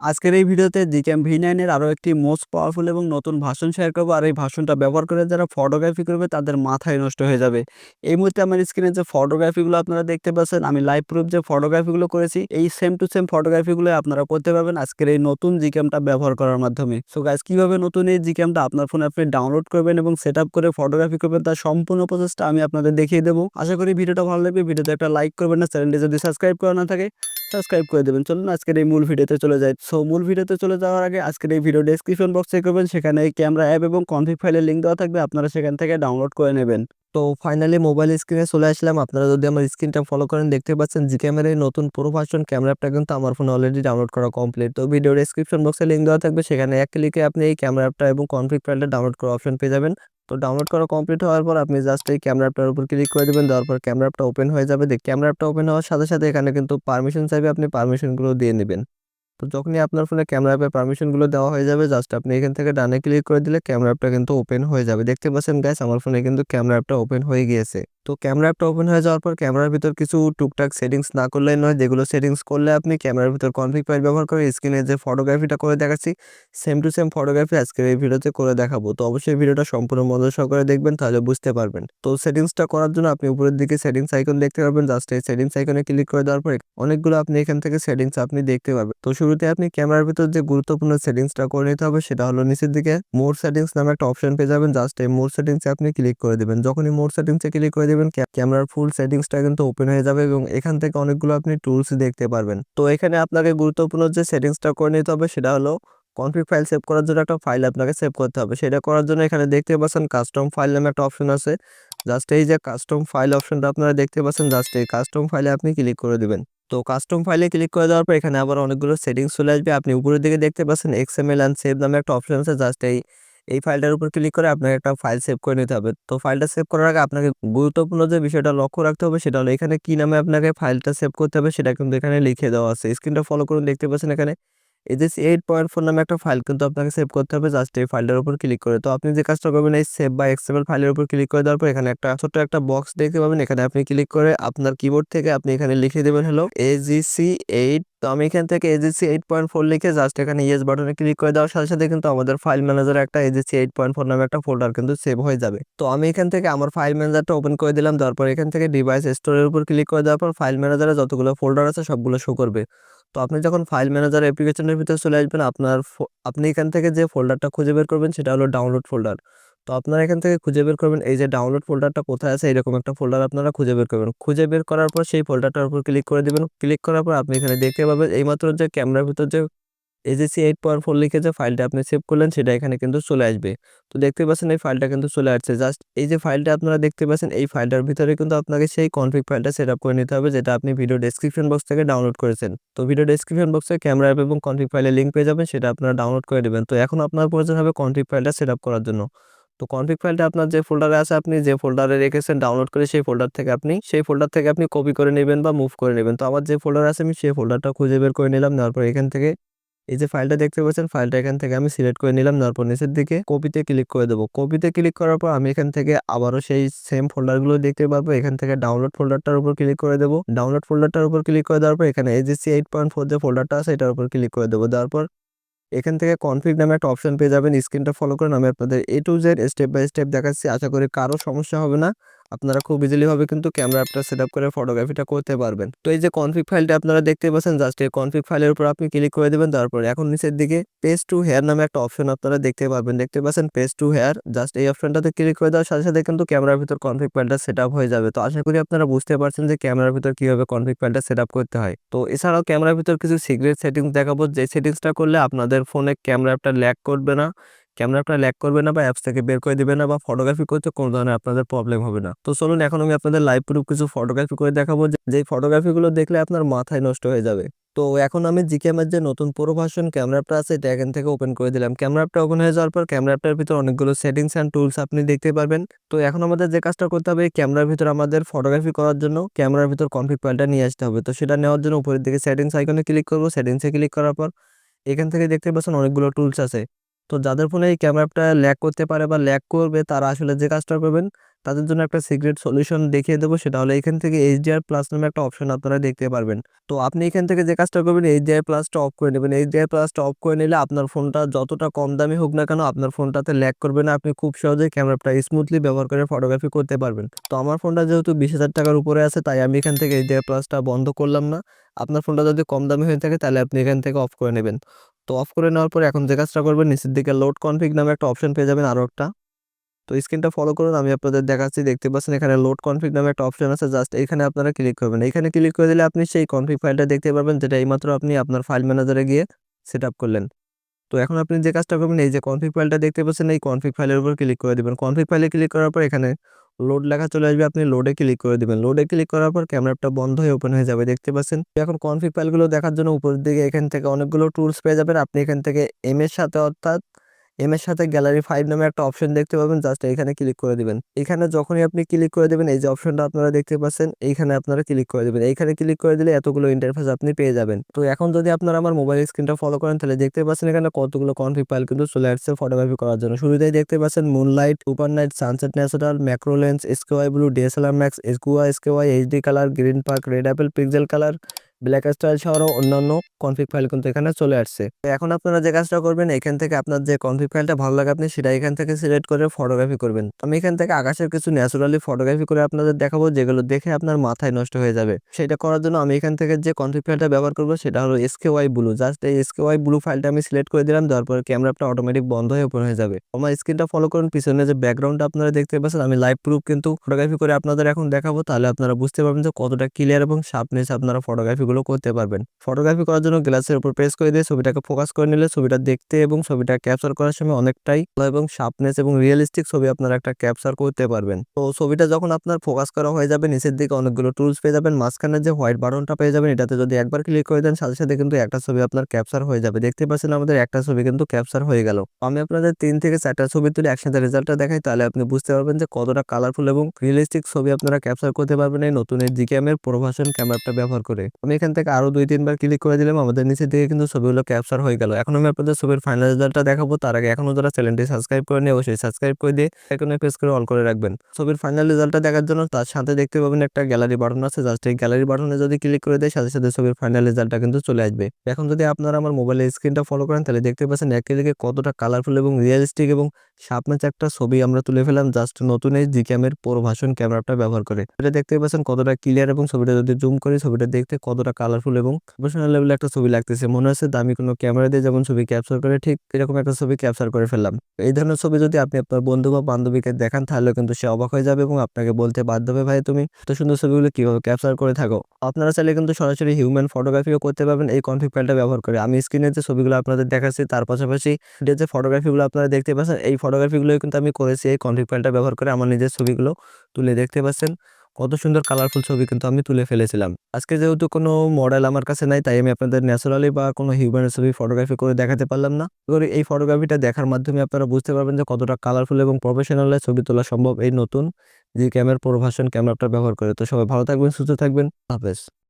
আজকের এই ভিডিওতে জিক্যাম V9 এর আরো একটি মোস্ট পাওয়ারফুল এবং নতুন ভার্সন শেয়ার করব। আর এই ভার্সনটা ব্যবহার করে যারা ফটোগ্রাফি করবে তাদের মাথায় নষ্ট হয়ে যাবে। এই মুহূর্তে আমার স্ক্রিনে যে ফটোগ্রাফিগুলো আপনারা দেখতে পাচ্ছেন, আমি লাইভ প্রুফ যে ফটোগ্রাফিগুলো করেছি, এই সেম টু সেম ফটোগ্রাফিগুলো আপনারা করতে পারবেন আজকের এই নতুন জিক্যামটা ব্যবহার করার মাধ্যমে। সো গাইস, কিভাবে নতুন এই জিক্যামটা আপনার ফোনে আপনি ডাউনলোড করবেন এবং সেটআপ করে ফটোগ্রাফি করবেন তার সম্পূর্ণ প্রসেসটা আমি আপনাদের দেখিয়ে দেবো। আশা করি ভিডিওটা ভালো লাগবে। ভিডিওতে একটা লাইক করবেন, না চ্যানেলটি যদি সাবস্ক্রাইব করা না থাকে সাবস্ক্রাইব করে দেবেন। চলুন আজকের এই মূল ভিডিওতে চলে যাই। সো মূল ভিডিওতে চলে যাওয়ার আগে আজকের এই ভিডিও ডেসক্রিপশন বক্স চেক করবেন, সেখানে এই ক্যামেরা অ্যাপ এবং কনফিগ ফাইলের লিঙ্ক দেওয়া থাকবে, আপনারা সেখান থেকে ডাউনলোড করে নেবেন। তো ফাইনালি মোবাইল স্ক্রিনে চলে আসলাম। আপনারা যদি আমার স্ক্রিনটা ফলো করেন দেখতে পাচ্ছেন জি ক্যামেরার নতুন প্রো ভার্সন ক্যামেরা অ্যাপটা কিন্তু আমার ফোনে অলরেডি ডাউনলোড করা কমপ্লিট। তো ভিডিও ডেসক্রিপশন বক্সে লিঙ্ক দেওয়া থাকবে, সেখানে এক ক্লিকে আপনি এই ক্যামেরা অ্যাপটা এবং কনফিগ ফাইলটা ডাউনলোড করার অপশন পেয়ে যাবেন। তো ডাউনলোড করা কমপ্লিট হওয়ার পর আপনি জাস্ট এই ক্যামেরা অ্যাপটার উপর ক্লিক করে দেবেন। দেওয়ার পর ক্যামেরা অ্যাপটা ওপেন হয়ে যাবে। ক্যামেরা অ্যাপটা ওপেন হওয়ার সাথে সাথে এখানে কিন্তু পারমিশন চাইবে, আপনি পারমিশনগুলো দিয়ে নেবেন। তো যখনই আপনার ফোনে ক্যামেরা অ্যাপের পারমিশনগুলো দেওয়া হয়ে যাবে, জাস্ট আপনি এখান থেকে ডানে ক্লিক করে দিলে ক্যামেরা অ্যাপটা কিন্তু ওপেন হয়ে যাবে। দেখতে পাচ্ছেন গাইস, আমার ফোনে কিন্তু ক্যামেরা অ্যাপটা ওপেন হয়ে গিয়েছে। তো ক্যামেরা অ্যাপটা ওপেন হয়ে যাওয়ার পর ক্যামেরার ভিতর কিছু টুকটাক সেটিংস না করলেই নয়, যেগুলো সেটিংস করলে আপনি ক্যামেরার ভিতর কনফিগ ফাইল ব্যবহার করে স্ক্রিনে যে ফটোগ্রাফিটা করে দেখাচ্ছি সেম টু সেম ফটোগ্রাফি আজকের এই ভিডিওতে করে দেখাবো। তো অবশ্যই ভিডিওটা সম্পূর্ণ মনোযোগ সহকারে দেখবেন, তাহলে বুঝতে পারবেন। তো সেটিংসটা করার জন্য আপনি উপরের দিকে সেটিংস আইকন দেখতে পারবেন, জাস্ট এই সেটিংস আইকনে ক্লিক করে দেওয়ার পর অনেকগুলো আপনি এখান থেকে সেটিংস আপনি দেখতে পারবেন। তো শুরুতে আপনি ক্যামেরার ভিতর যে গুরুত্বপূর্ণ সেটিংসটা করে নিতে হবে সেটা হলো নিচের দিকে মোর সেটিংস নামে একটা অপশন পেয়ে যাবেন, জাস্ট এই মোর সেটিংসে আপনি ক্লিক করে দেবেন। যখনই মোর সেটিংসে ক্লিক করে দেবেন ক্যামেরার ফুল সেটিংসটা কিন্তু ওপেন হয়ে যাবে এবং এখান থেকে অনেকগুলো আপনি টুলস দেখতে পারবেন। তো এখানে আপনাকে গুরুত্বপূর্ণ যে সেটিংসটা করে নিতে হবে সেটা হলো কনফিগ ফাইল সেভ করার জন্য একটা ফাইল আপনাকে সেভ করতে হবে। সেটা করার জন্য এখানে দেখতে পাচ্ছেন কাস্টম ফাইল নামে একটা অপশন আছে, জাস্ট এই যে কাস্টম ফাইল অপশনটা আপনারা দেখতে পাচ্ছেন, জাস্ট এই কাস্টম ফাইলে আপনি ক্লিক করে দিবেন। তো কাস্টম ফাইলে ক্লিক করে দেওয়ার পর এখানে আবার অনেকগুলো সেটিংস চলে আসবে। আপনি উপরের দিকে দেখতে পাচ্ছেন XML অ্যান্ড সেভ নামে একটা অপশন আছে, জাস্ট এই ফাইলটার উপর ক্লিক করে আপনাকে একটা ফাইল সেভ করে নিতে হবে। তো ফাইলটা সেভ করার আগে আপনাকে গুরুত্বপূর্ণ যে বিষয়টা লক্ষ্য রাখতে হবে সেটা হলো এখানে কি নামে আপনাকে ফাইলটা সেভ করতে হবে সেটা কিন্তু এখানে লিখে দেওয়া আছে। স্ক্রিনটা ফলো করুন, দেখতে পাচ্ছেন এখানে এজেসি 8.4 নামে একটা ফাইল কিন্তু আপনাকে সেভ করতে হবে, জাস্ট এই ফাইলটার উপর ক্লিক করে। তো আপনি যে কাজটা করবেন এই সেভ বা XML ফাইলের উপর ক্লিক করে দেওয়ার পর এখানে একটা ছোট্ট একটা বক্স দেখতে পাবেন, এখানে আপনি ক্লিক করে আপনার কিবোর্ড থেকে আপনি এখানে লিখে দেবেন হলো AGC8। তো আমি এখান থেকে AGC8.4 লিখে জাস্ট এখানে ইয়েস বাটনে ক্লিক করে দেওয়ার সাথে সাথে কিন্তু আমাদের ফাইল ম্যানেজারে একটা AGC8.4 নামে একটা ফোল্ডার কিন্তু সেভ হয়ে যাবে। তো আমি এখান থেকে আমার ফাইল ম্যানেজারটা ওপেন করে দিলাম। তারপর এখান থেকে ডিভাইস স্টোরের উপর ক্লিক করে দেওয়ার পর ফাইল ম্যানেজারে যতগুলো ফোল্ডার আছে সবগুলো শো করবে। তো আপনি যখন ফাইল ম্যানেজার অ্যাপ্লিকেশনের ভিতরে চলে আসবেন আপনি এখান থেকে যে ফোল্ডারটা খুঁজে বের করবেন সেটা হলো ডাউনলোড ফোল্ডার। তো আপনারা এখান থেকে খুঁজে বের করবেন এই যে ডাউনলোড ফোল্ডারটা কোথায় আছে, এরকম একটা ফোল্ডার আপনারা খুঁজে বের করবেন। খুঁজে বের করার পর সেই ফোল্ডারটার উপর ক্লিক করে দিবেন। ক্লিক করার পর আপনি এখানে দেখতে পাবেন এইমাত্র যে ক্যামেরার ভিতর যে AGC8.4 লিখে যে ফাইলটা আপনি সেভ করলেন সেটা এখানে কিন্তু চলে আসবে। তো দেখতে পাচ্ছেন এই ফাইলটা কিন্তু চলে আসছে। জাস্ট এই যে ফাইলটা আপনারা দেখতে পাচ্ছেন এই ফাইলটার ভিতরে কিন্তু আপনাকে সেই কনফিগ ফাইলটা সেটআপ করে নিতে হবে, যেটা আপনি ভিডিও ডেসক্রিপশন বক্স থেকে ডাউনলোড করেছেন। তো ভিডিও ডেসক্রিপশন বক্সে ক্যামেরা অ্যাপ এবং কনফিগ ফাইলের লিংক পেয়ে যাবেন, সেটা আপনারা ডাউনলোড করে দিবেন। তো এখন আপনার প্রয়োজন হবে কনফিগ ফাইলটা সেটআপ করার জন্য। তো কনফিগ ফাইলটা আপনার যে ফোল্ডারে আছে, আপনি যে ফোল্ডারে রেখেছেন ডাউনলোড করে সেই ফোল্ডার থেকে আপনি কপি করে নেবেন বা মুভ করে নেবেন। তো আমার যে ফোল্ডার আছে আমি সেই ফোল্ডারটা খুঁজে বের করে নিলাম। নেওয়ার পর এখান থেকে এই যে ফাইলটা দেখতে পাচ্ছেন ফাইলটা এখান থেকে আমি সিলেক্ট করে নিলাম। নেওয়ার পর নিচের দিকে কপিতে ক্লিক করে দেবো। কপিতে ক্লিক করার পর আমি এখান থেকে আবারও সেই সেম ফোল্ডারগুলো দেখতে পারবো। এখান থেকে ডাউনলোড ফোল্ডারটার উপর ক্লিক করে দেবো। ডাউনলোড ফোল্ডারটার উপর ক্লিক করে দেওয়ার পর এখানে AGC8.4 যে ফোল্ডারটা আছে এটার উপর ক্লিক করে দেবো। দেওয়ার পর এখান থেকে কনফিগ নামে একটা অপশন পেয়ে যাবেন। স্ক্রিনটা ফলো করেন, আমি আপনাদের A to Z step by step দেখাচ্ছি। আশা করি কারো সমস্যা হবে না, আপনারা খুব ইজিলি ভাবে কিন্তু ক্যামেরা অ্যাপটা সেটআপ করে ফটোগ্রাফিটা করতে পারবেন। তো এই যে কনফিগ ফাইলটা আপনারা দেখতে পাচ্ছেন, জাস্ট এই কনফিগ ফাইলের উপর আপনি ক্লিক করে দেবেন। তারপর এখন নিচের দিকে পেজ টু হেয়ার নামে একটা অপশন আপনারা দেখতে পারবেন, দেখতে পাচ্ছেন পেজ টু হেয়ার। জাস্ট এই অপশনটাতে ক্লিক করে দেওয়ার সাথে সাথে কিন্তু ক্যামেরার ভিতর কনফিগ ফাইলটা সেটআপ হয়ে যাবে। তো আশা করি আপনারা বুঝতে পারছেন যে ক্যামেরার ভিতর কিভাবে কনফিগ ফাইলটা সেটআপ করতে হয়। তো এছাড়াও ক্যামেরার ভিতর কিছু সিক্রেট সেটিংস দেখাবো, যে সেটিংসটা করলে আপনাদের ফোনে ক্যামেরা অ্যাপটা ল্যাগ করবে না, বা অ্যাপস থেকে বের করে দিবে না, বা ফটোগ্রাফি করতে কোনো ধরনের আপনাদের প্রবলেম হবে না। তো চলুন এখন আমি আপনাদের লাইভ প্রুফ কিছু ফটোগ্রাফি করে দেখাবো, যে ফটোগ্রাফিগুলো দেখলে আপনার মাথায় নষ্ট হয়ে যাবে। তো এখন আমি জিক্যামের যে নতুন প্রো ভার্সন ক্যামেরা অ্যাপটা আছে এটা এখান থেকে ওপেন করে দিলাম। ক্যামেরা অ্যাপটা ওপেন হয়ে যাওয়ার পর ক্যামেরা অ্যাপটার ভিতর অনেকগুলো সেটিংস অ্যান্ড টুলস আপনি দেখতে পারবেন। তো এখন আমাদের যে কাজটা করতে হবে, ক্যামেরার ভিতর আমাদের ফটোগ্রাফি করার জন্য ক্যামেরার ভিতর কনফিগ ফাইলটা নিয়ে আসতে হবে। তো সেটা নেওয়ার জন্য উপরের দিকে সেটিংস আইকনে ক্লিক করবো। সেটিংসে ক্লিক করার পর এখান থেকে দেখতে পাচ্ছেন অনেকগুলো টুলস আছে। তো যাদের ফোনে এই ক্যামেরা অ্যাপটা ল্যাগ করতে পারে বা ল্যাগ করবে তারা আসলে যে কাজটা করবেন, তাদের জন্য একটা সিক্রেট সলিউশন দেখিয়ে দেবো, সেটা হলো এখান থেকে HDR প্লাস নামে একটা অপশন আপনারা দেখতে পারবেন। তো আপনি এখান থেকে যে কাজটা করবেন HDR প্লাসটা অফ করে নেবেন। HDR প্লাসটা অফ করে নিলে আপনার ফোনটা যতটা কম দামি হোক না কেন আপনার ফোনটাতে ল্যাগ করবে না, আপনি খুব সহজেই ক্যামেরাটা স্মুথলি ব্যবহার করে ফটোগ্রাফি করতে পারবেন। তো আমার ফোনটা যেহেতু 20,000 টাকার উপরে আছে তাই আমি এখান থেকে HDR প্লাসটা বন্ধ করলাম না। আপনার ফোনটা যদি কম দামি হয়ে থাকে তাহলে আপনি এখান থেকে অফ করে নেবেন। তো অফ করে নেওয়ার পরে এখন যে কাজটা করবেন, নিচের দিকে লোড কনফিগ নামে একটা অপশন পেয়ে যাবেন আরও একটা। তো স্ক্রিনটা ফলো করুন, আমি আপনাদের দেখাচ্ছি। দেখতে পাচ্ছেন এখানে লোড কনফিগ নামে একটা অপশন আছে, জাস্ট এখানে আপনারা ক্লিক করবেন। এখানে ক্লিক করে দিলে আপনি সেই কনফিগ ফাইলটা দেখতে পারবেন যেটা এইমাত্র আপনি আপনার ফাইল ম্যানেজারে গিয়ে সেট আপ করলেন। তো এখন আপনি যে কাজটা করবেন, এই যে কনফিগ ফাইলটা দেখতে পাচ্ছেন এই কনফিগ ফাইলের উপর ক্লিক করে দিবেন। কনফিগ ফাইলে ক্লিক করার পর এখানে লোড লেখা চলে আসবে, আপনি লোডে ক্লিক করে দিবেন। লোডে ক্লিক করার পর ক্যামেরাটা বন্ধ হয়ে ওপেন হয়ে যাবে, দেখতে পাচ্ছেন। এখন কনফিগ ফাইলগুলো দেখার জন্য উপরের দিকে এখান থেকে অনেকগুলো টুলস পেয়ে যাবেন। আপনি এখান থেকে এম এর সাথে গ্যালারি 5 নামে একটা অপশন দেখতে পাবেন, জাস্ট এখানে ক্লিক করে দিবেন। এখানে যখনই আপনি ক্লিক করে দিবেন এই যে অপশনটা আপনারা দেখতে পাচ্ছেন এইখানে আপনারা ক্লিক করে দিবেন। এইখানে ক্লিক করে দিলে এতগুলো ইন্টারফেস আপনি পেয়ে যাবেন। তো এখন যদি আপনারা আমার মোবাইল স্ক্রিনটা ফলো করেন তাহলে দেখতে পাচ্ছেন এখানে কতগুলো কনফিগ ফাইল কিন্তু চলে আসছে ফটোগ্রাফি করার জন্য। শুরুতেই দেখতে পাচ্ছেন moonlight, super night, sunset natural, macro lens, S K Y blue, DSLR max, এসকুয়া S K Y, HD colour, green park, red apple, pixel colour, black style সহ অন্যান্য কনফিগ ফাইল কিন্তু এখানে চলে আসছে। তো এখন আপনারা যে কাজটা করবেন, এখান থেকে আপনার যে কনফিগ ফাইলটা ভালো লাগে আপনি সেটা এখান থেকে সিলেক্ট করে ফটোগ্রাফি করবেন। আমি এখান থেকে আকাশের কিছু ন্যাচারালি ফটোগ্রাফি করে আপনাদের দেখাবো যেগুলো দেখে আপনার মাথায় নষ্ট হয়ে যাবে। সেটা করার জন্য আমি এখান থেকে যে কনফিগ ফাইলটা ব্যবহার করবো সেটা হলো এসকেওয়াই ব্লু। জাস্ট এই এসকেওয়াই ব্লু ফাইলটা আমি সিলেক্ট করে দিলাম, দেওয়ার পরে ক্যামেরাটা অটোমেটিক বন্ধ হয়ে ওপেন হয়ে যাবে। আমার স্ক্রিনটা ফলো করুন, পিছনে যে ব্যাকগ্রাউন্ডটা আপনারা দেখতে পাচ্ছেন আমি লাইভ প্রুফ কিন্তু ফটোগ্রাফি করে আপনাদের এখন দেখাবো, তাহলে আপনারা বুঝতে পারবেন যে কতটা ক্লিয়ার এবং শার্পনেস আপনারা ফটোগ্রাফিগুলো করতে পারবেন। ফটোগ্রাফি করার জন্য গ্লাসের উপর প্রেস করে দিয়ে ছবিটাকে ফোকাস করে নিলে ছবিটা দেখতে এবং ছবিটা ক্যাপচার করার সময় অনেকটাই ভালো এবং শার্পনেস এবং রিয়েলিস্টিক ছবি আপনারা একটা ক্যাপচার করতে পারবেন। তো ছবিটা যখন আপনার ফোকাস করা হয়ে যাবে নিচের দিকে অনেকগুলো টুলস পেয়ে যাবেন, মাঝখানে যে হোয়াইট বাটনটা পেয়ে যাবেন এটাতে যদি একবার ক্লিক করে দেন সাথে সাথে কিন্তু একটা ছবি আপনার ক্যাপচার হয়ে যাবে। দেখতে পাচ্ছেন আমাদের একটা ছবি কিন্তু ক্যাপচার হয়ে গেল। আমি আপনাদের 3 থেকে 4টা ছবি তুলে একসাথে রেজাল্টটা দেখাই, তাহলে আপনি বুঝতে পারবেন যে কতটা কালারফুল এবং রিয়েলিস্টিক ছবি আপনারা ক্যাপচার করতে পারবেন এই নতুন এই জিক্যাম এর প্রো ভার্সন ক্যামেরাটা ব্যবহার করে। আমি এখান থেকে আরো 2-3 বার ক্লিক করে দিলাম, আমাদের নিচে দিকে কিন্তু ছবিগুলো ক্যাপচার হয়ে গেল। এখন আমি আপনাদের ছবির ফাইনাল রেজাল্টটা দেখাবো, তার আগে এখনো যারা চ্যানেলটি সাবস্ক্রাইব করেনি অবশ্যই সাবস্ক্রাইব করে দিয়ে আইকনে প্রেস করে অল করে রাখবেন। ছবির ফাইনাল রেজাল্টটা দেখার জন্য তার সাথে দেখতে পাবেন একটা গ্যালারি বাটন আছে, জাস্ট এই গ্যালারি বাটনে যদি ক্লিক করে দেয় সাথে সাথে ছবির ফাইনাল রেজাল্টটা কিন্তু চলে আসবে। এখন যদি আপনারা আমার মোবাইলের স্ক্রিনটা ফলো করেন তাহলে দেখতে পাচ্ছেন একই দিকে কতটা কালারফুল এবং রিয়েলিস্টিক এবং শার্পনেস একটা ছবি আমরা তুলে ফেলাম জাস্ট নতুন এই জিক্যাম এর প্রো ভার্সন ক্যামেরাটা ব্যবহার করে। এটা দেখতে পাচ্ছেন কতটা ক্লিয়ার এবং ছবিটা যদি জুম করি ছবিটা দেখতে কতটা কালারফুল এবং প্রফেশনাল লেভেলে একটা ছবি লাগতেছে। মনে হচ্ছে দামি কোনো ক্যামেরা দিয়ে যেমন ছবি ক্যাপচার করে ঠিক এরকম একটা ছবি ক্যাপচার করে ফেললাম। এই ধরনের ছবি যদি আপনি আপনার বন্ধু বা বান্ধবীকে দেখান তাহলে কিন্তু সে অবাক হয়ে যাবে এবং আপনাকে বলতে বাধ্য হবে, ভাই তুমি এত সুন্দর ছবিগুলো কিভাবে ক্যাপচার করে থাকো। আপনারা চাইলে কিন্তু সরাসরি হিউম্যান ফটোগ্রাফিও করতে পারবেন এই কনফিগ ফাইলটা ব্যবহার করে। আমি স্ক্রিনে যে ছবিগুলো আপনাদের দেখাচ্ছি তার পাশাপাশি যে ফটোগ্রাফিগুলো আপনারা দেখতে পাচ্ছেন এই ফটোগ্রাফিগুলো কিন্তু আমি করেছি এই কনফিগ ফাইলটা ব্যবহার করে। আমার নিজের ছবিগুলো তুলে দেখতে পাচ্ছেন কত সুন্দর কালারফুল ছবি কিন্তু আমি তুলে ফেলেছিলাম। আজকে যেহেতু কোনো মডেল আমার কাছে নাই তাই আমি আপনাদের ন্যাচারালি বা কোনো হিউম্যানের ছবি ফটোগ্রাফি করে দেখাতে পারলাম না। এই ফটোগ্রাফিটা দেখার মাধ্যমে আপনারা বুঝতে পারবেন যে কতটা কালারফুল এবং প্রফেশনাল ছবি তোলা সম্ভব এই নতুন যে ক্যামেরা প্রো ভার্সন ক্যামেরাটা ব্যবহার করে। তো সবাই ভালো থাকবেন, সুস্থ থাকবেন, হাফেজ।